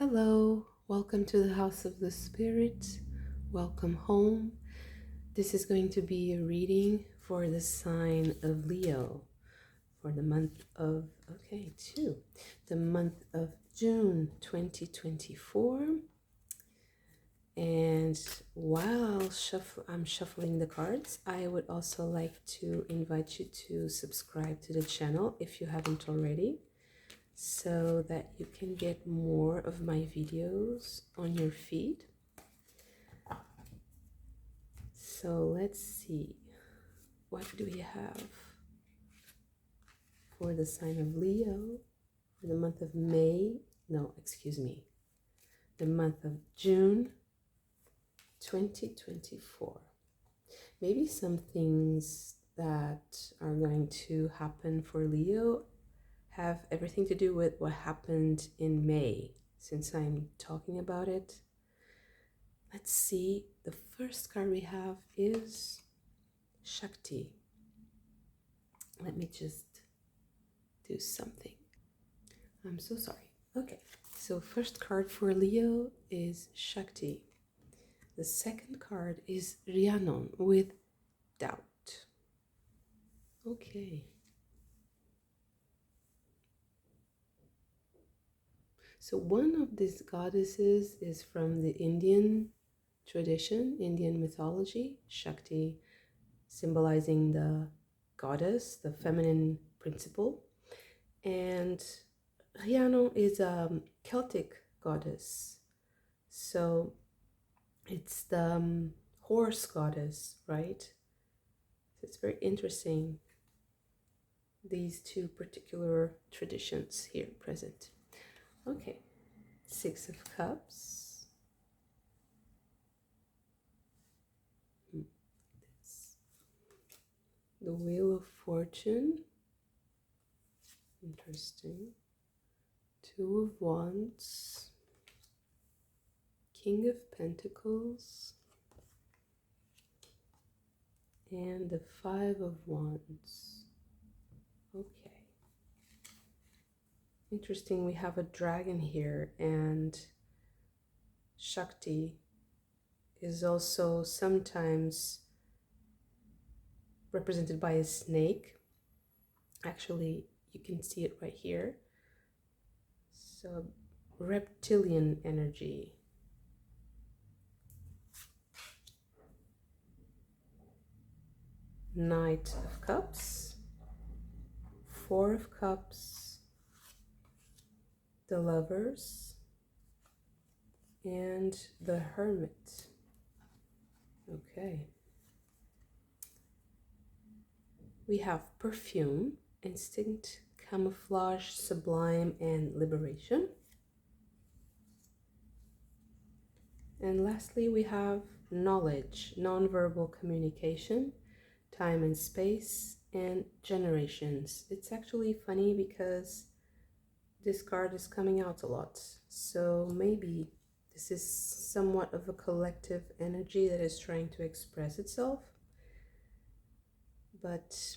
Hello, welcome to the House of the Spirit. Welcome home. This is going to be a reading for the sign of Leo for the month of, the month of June 2024. And while I'm shuffling the cards, I would also like to invite you to subscribe to the channel if you haven't already, so that you can get more of my videos on your feed. So let's see, what do we have for the sign of Leo for the month of the month of June 2024. Maybe some things that are going to happen for Leo have everything to do with what happened in May, since I'm talking about it. Let's see, the first card we have is Shakti. Let me just do something. I'm so sorry. Okay, so first card for Leo is Shakti. The second card is Rhiannon with doubt. Okay. So one of these goddesses is from the Indian tradition, Indian mythology, Shakti symbolizing the goddess, the feminine principle. And Rhiannon is a Celtic goddess. So it's the horse goddess, right? So it's very interesting, these two particular traditions here present. Okay, Six of Cups. The Wheel of Fortune. Interesting. Two of Wands. King of Pentacles. And the Five of Wands. Okay. Interesting, we have a dragon here, and Shakti is also sometimes represented by a snake. Actually, you can see it right here. So, reptilian energy. Knight of Cups, Four of Cups, the Lovers, and the Hermit. Okay. We have Perfume, Instinct, Camouflage, Sublime, and Liberation. And lastly, we have Knowledge, Nonverbal Communication, Time and Space, and Generations. It's actually funny because this card is coming out a lot. So maybe this is somewhat of a collective energy that is trying to express itself. But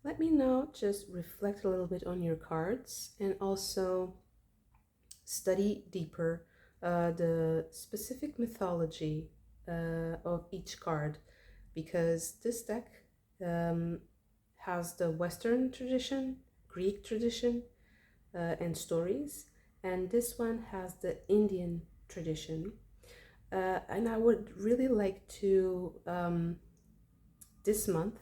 let me now just reflect a little bit on your cards and also study deeper the specific mythology of each card, because this deck has the Western tradition, Greek tradition, and stories, and this one has the Indian tradition. And I would really like to this month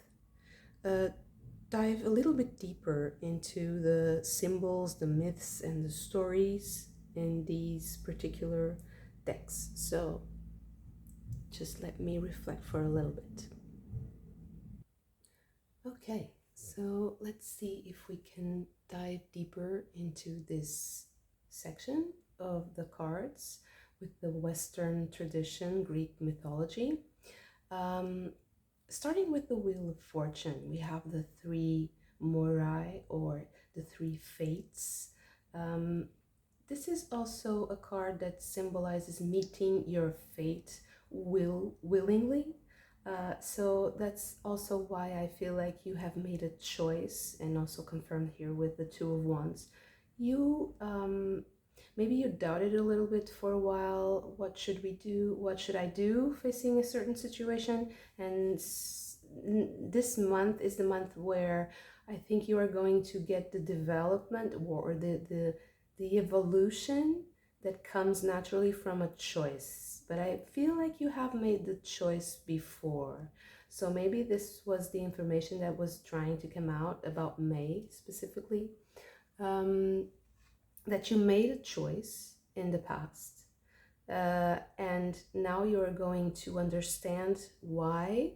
dive a little bit deeper into the symbols, the myths, and the stories in these particular decks. So just let me reflect for a little bit. Okay, so let's see if we can dive deeper into this section of the cards with the Western tradition, Greek mythology. Starting with the Wheel of Fortune, we have the three Moirai, or the three fates. This is also a card that symbolizes meeting your fate willingly. So that's also why I feel like you have made a choice, and also confirmed here with the Two of Wands. You maybe you doubted a little bit for a while. What should we do? What should I do facing a certain situation? And this month is the month where I think you are going to get the development or the evolution that comes naturally from a choice. But I feel like you have made the choice before. So maybe this was the information that was trying to come out about May specifically. That you made a choice in the past. And now you're going to understand why,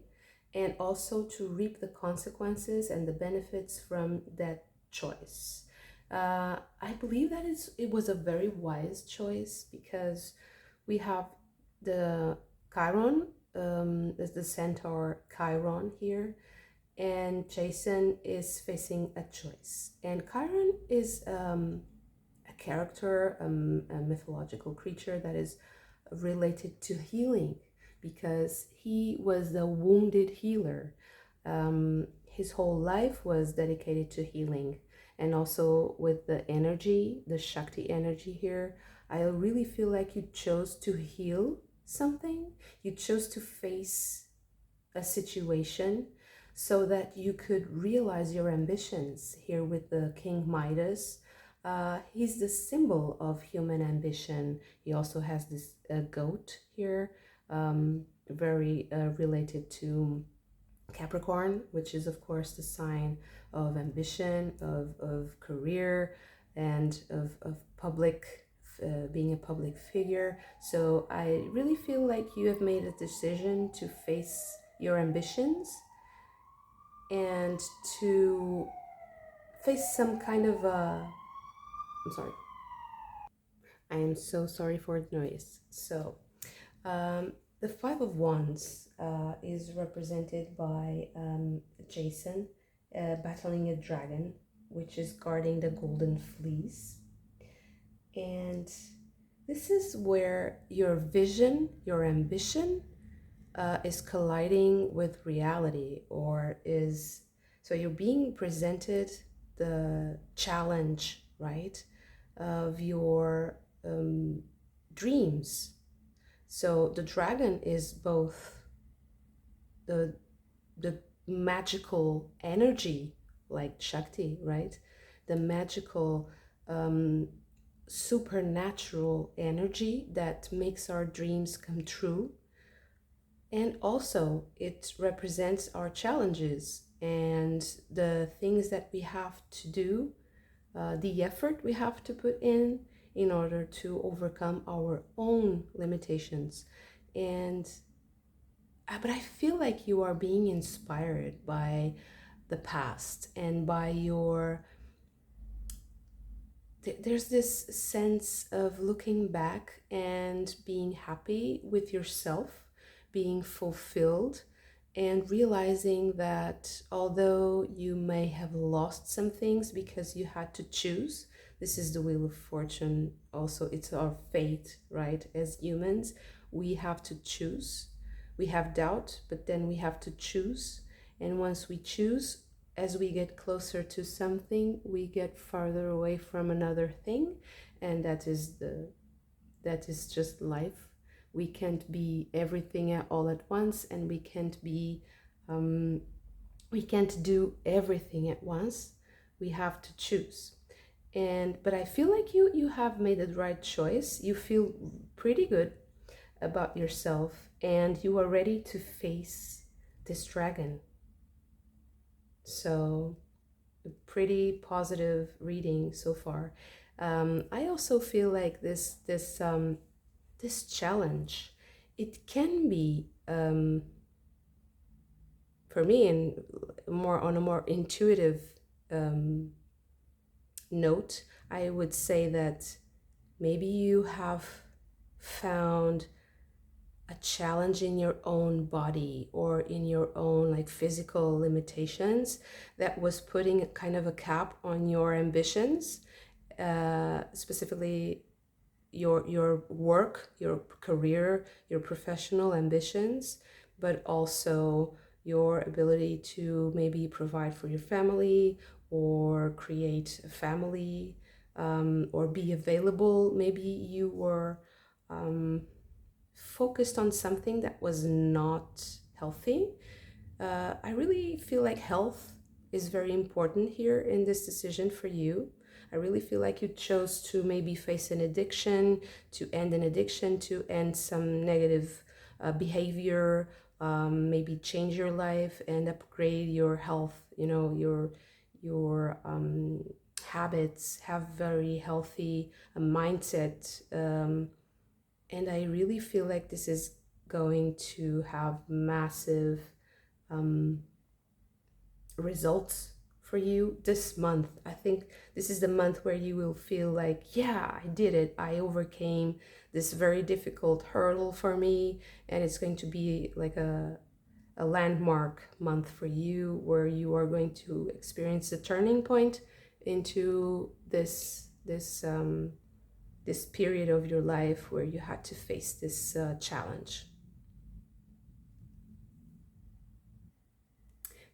and also to reap the consequences and the benefits from that choice. I believe that it was a very wise choice, because we have the Chiron, as the centaur Chiron here, and Jason is facing a choice. And Chiron is a character, a mythological creature that is related to healing, because he was the wounded healer. His whole life was dedicated to healing. And also with the energy, the Shakti energy here, I really feel like you chose to heal something. You chose to face a situation so that you could realize your ambitions. Here with the King Midas, he's the symbol of human ambition. He also has this goat here, very related to Capricorn, which is of course the sign of ambition, of career, and of public, being a public figure. So I really feel like you have made a decision to face your ambitions and to face some kind of I'm sorry. I am so sorry for the noise. So the Five of Wands is represented by Jason battling a dragon, which is guarding the golden fleece. And this is where your vision, your ambition is colliding with reality, or is, so you're being presented the challenge, right, of your dreams. So the dragon is both the magical energy, like Shakti, right? The magical supernatural energy that makes our dreams come true. And also it represents our challenges and the things that we have to do, the effort we have to put in order to overcome our own limitations. And but I feel like you are being inspired by the past and by your there's this sense of looking back and being happy with yourself, being fulfilled, and realizing that although you may have lost some things because you had to choose, this is the Wheel of Fortune also, it's our fate, right? As humans, we have to choose. We have doubt, but then we have to choose. And once we choose, as we get closer to something, we get farther away from another thing, and that is just life. We can't be everything all at once, and we can't do everything at once. We have to choose. But I feel like you have made the right choice. You feel pretty good about yourself, and you are ready to face this dragon. So a pretty positive reading so far. I also feel like this challenge, it can be for me, and more on a more intuitive note, I would say that maybe you have found a challenge in your own body or in your own like physical limitations that was putting kind of a cap on your ambitions, specifically your work, your career, your professional ambitions, but also your ability to maybe provide for your family or create a family, or be available. Maybe you were focused on something that was not healthy. I really feel like health is very important here in this decision for you. I really feel like you chose to maybe face an addiction, to end an addiction, to end some negative behavior, maybe change your life and upgrade your health. You know, your habits, have very healthy mindset. And I really feel like this is going to have massive results for you this month. I think this is the month where you will feel like, yeah, I did it. I overcame this very difficult hurdle for me. And it's going to be like a landmark month for you, where you are going to experience the turning point into this period of your life where you had to face this challenge.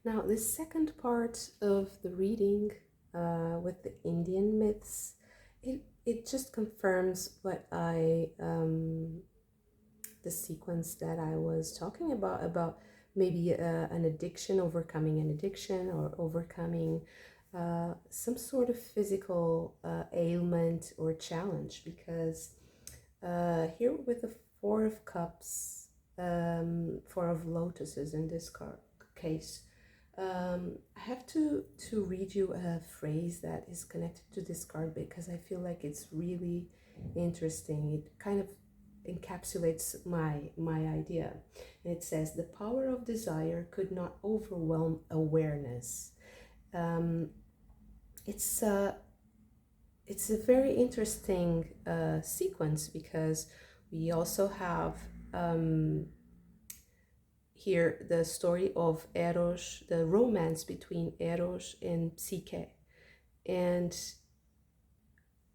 Now, the second part of the reading with the Indian myths, it just confirms what the sequence that I was talking about maybe an addiction, overcoming an addiction, or overcoming some sort of physical ailment or challenge. Because here with the Four of Cups, Four of Lotuses in this case, I have to read you a phrase that is connected to this card because I feel like it's really interesting. It kind of encapsulates my idea. And it says, the power of desire could not overwhelm awareness. It's a very interesting sequence, because we also have here the story of Eros, the romance between Eros and Psyche, and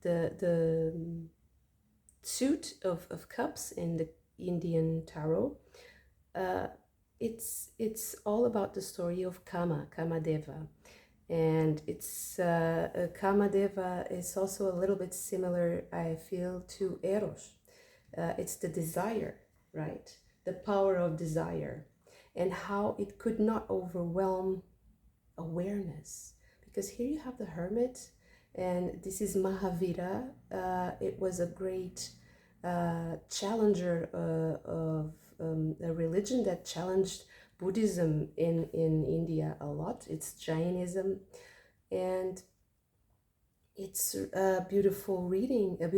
the suit of cups in the Indian tarot. It's all about the story of Kamadeva, and it's Kamadeva is also a little bit similar, I feel, to Eros. It's the desire, right? The power of desire, and how it could not overwhelm awareness. Because here you have the hermit, and this is Mahavira. It was a great challenger of a religion that challenged Buddhism in India a lot. It's Jainism, and it's a beautiful reading, a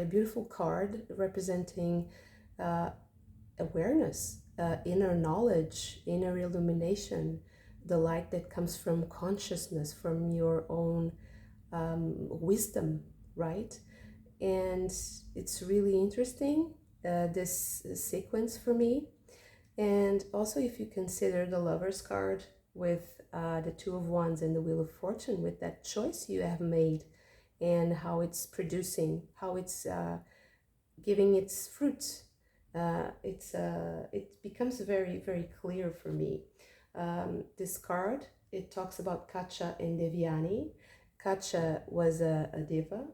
beautiful card representing awareness, inner knowledge, inner illumination, the light that comes from consciousness, from your own wisdom, right? And it's really interesting, this sequence for me. And also, if you consider the Lover's card with the Two of Wands and the Wheel of Fortune, with that choice you have made and how it's producing, how it's giving its fruits, it becomes very, very clear for me. This card, it talks about Kacha and Devyani. Kacha was a deva,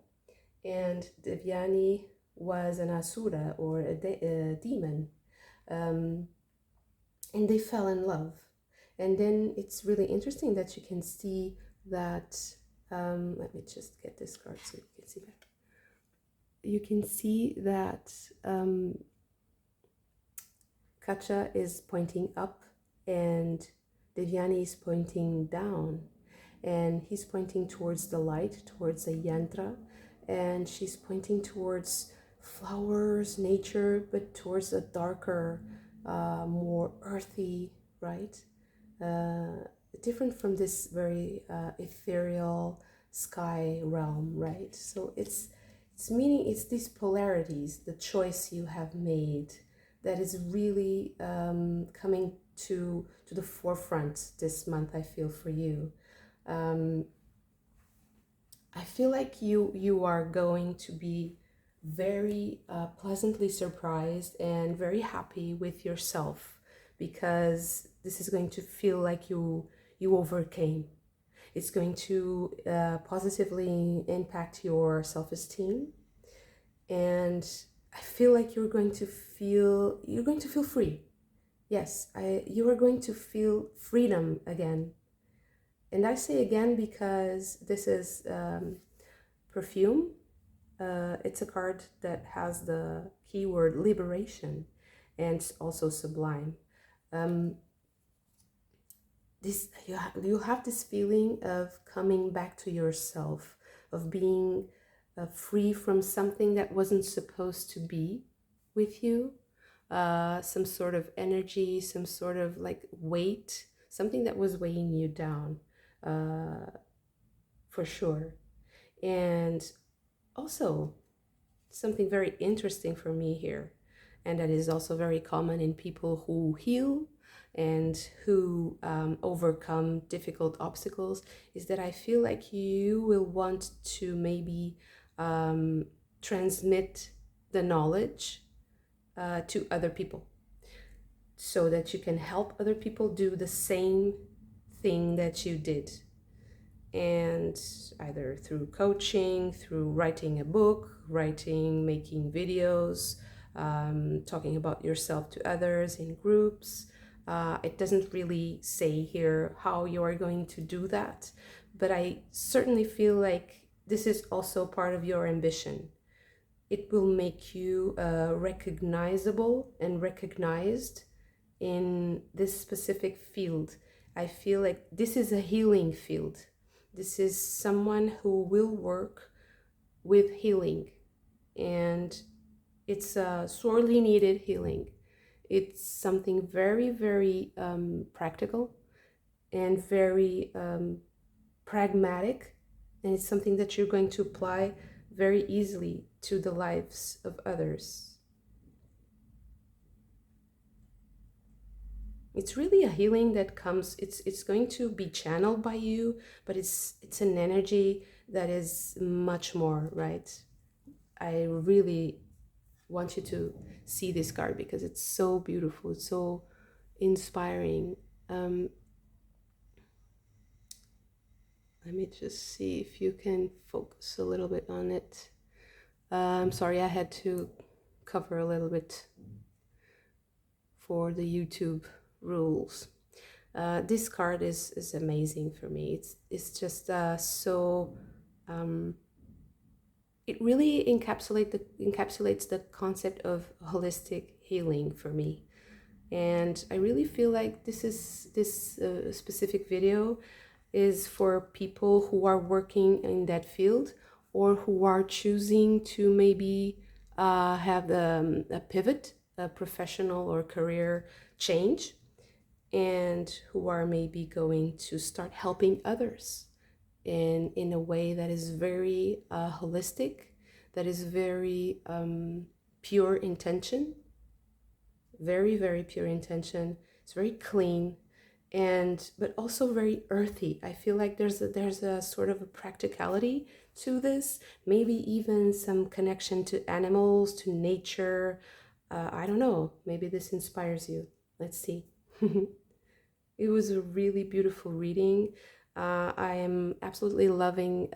and Devyani was an asura, or a demon. And they fell in love. And then it's really interesting that you can see that, let me just get this card so you can see better. You can see that Kacha is pointing up and Devyani is pointing down. And he's pointing towards the light, towards a yantra, and she's pointing towards flowers, nature, but towards a darker, more earthy, right? Different from this very ethereal sky realm, right? So it's meaning, it's these polarities, the choice you have made, that is really coming to the forefront this month, I feel, for you. I feel like you are going to be very pleasantly surprised and very happy with yourself, because this is going to feel like you overcame. It's going to positively impact your self-esteem, and I feel like you're going to feel free. Yes, you are going to feel freedom again. And I say again because this is perfume. It's a card that has the keyword liberation and also sublime. Um, you have this feeling of coming back to yourself, of being free from something that wasn't supposed to be with you, some sort of energy, some sort of like weight, something that was weighing you down, for sure. And also something very interesting for me here, and that is also very common in people who heal and who overcome difficult obstacles, is that I feel like you will want to maybe transmit the knowledge to other people, so that you can help other people do the same thing that you did. And either through coaching, through writing a book, making videos, talking about yourself to others in groups. It doesn't really say here how you are going to do that, but I certainly feel like this is also part of your ambition. It will make you recognizable and recognized in this specific field. I feel like this is a healing field. This is someone who will work with healing, and it's a sorely needed healing. It's something very, very practical and very pragmatic, and it's something that you're going to apply very easily to the lives of others. It's really a healing that comes, it's going to be channeled by you, but it's an energy that is much more, right? I really want you to see this card because it's so beautiful, it's so inspiring. Let me just see if you can focus a little bit on it. I'm sorry, I had to cover a little bit for the YouTube rules. This card is amazing for me. It's just so it really encapsulates the concept of holistic healing for me, and I really feel like this specific video is for people who are working in that field, or who are choosing to maybe have a pivot, a professional or career change, and who are maybe going to start helping others in a way that is very holistic, that is very pure intention, very, very pure intention. It's very clean, and but also very earthy. I feel like there's a sort of a practicality to this, maybe even some connection to animals, to nature. I don't know, maybe this inspires you. Let's see. It was a really beautiful reading. I am absolutely loving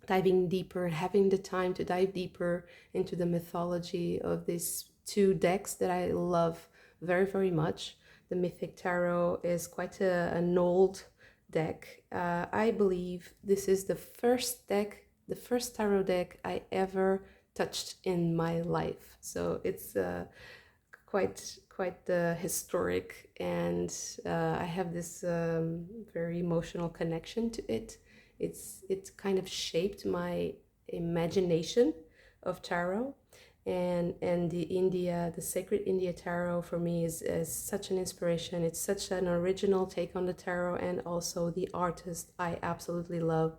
diving deeper, having the time to dive deeper into the mythology of these two decks that I love very, very much. The Mythic Tarot is quite an old deck. I believe this is the first tarot deck I ever touched in my life. So it's quite historic, and I have this very emotional connection to it. It's kind of shaped my imagination of tarot, and the sacred India tarot for me is such an inspiration. It's such an original take on the tarot, and also the artist I absolutely love.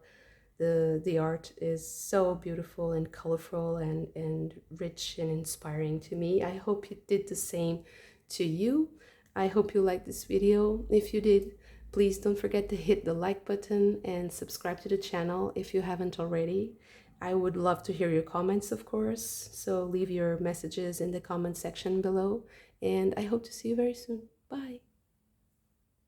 The art is so beautiful and colorful and rich and inspiring to me. I hope you did the same to you. I hope you liked this video. If you did, please don't forget to hit the like button and subscribe to the channel if you haven't already. I would love to hear your comments, of course, so leave your messages in the comment section below, and I hope to see you very soon. Bye.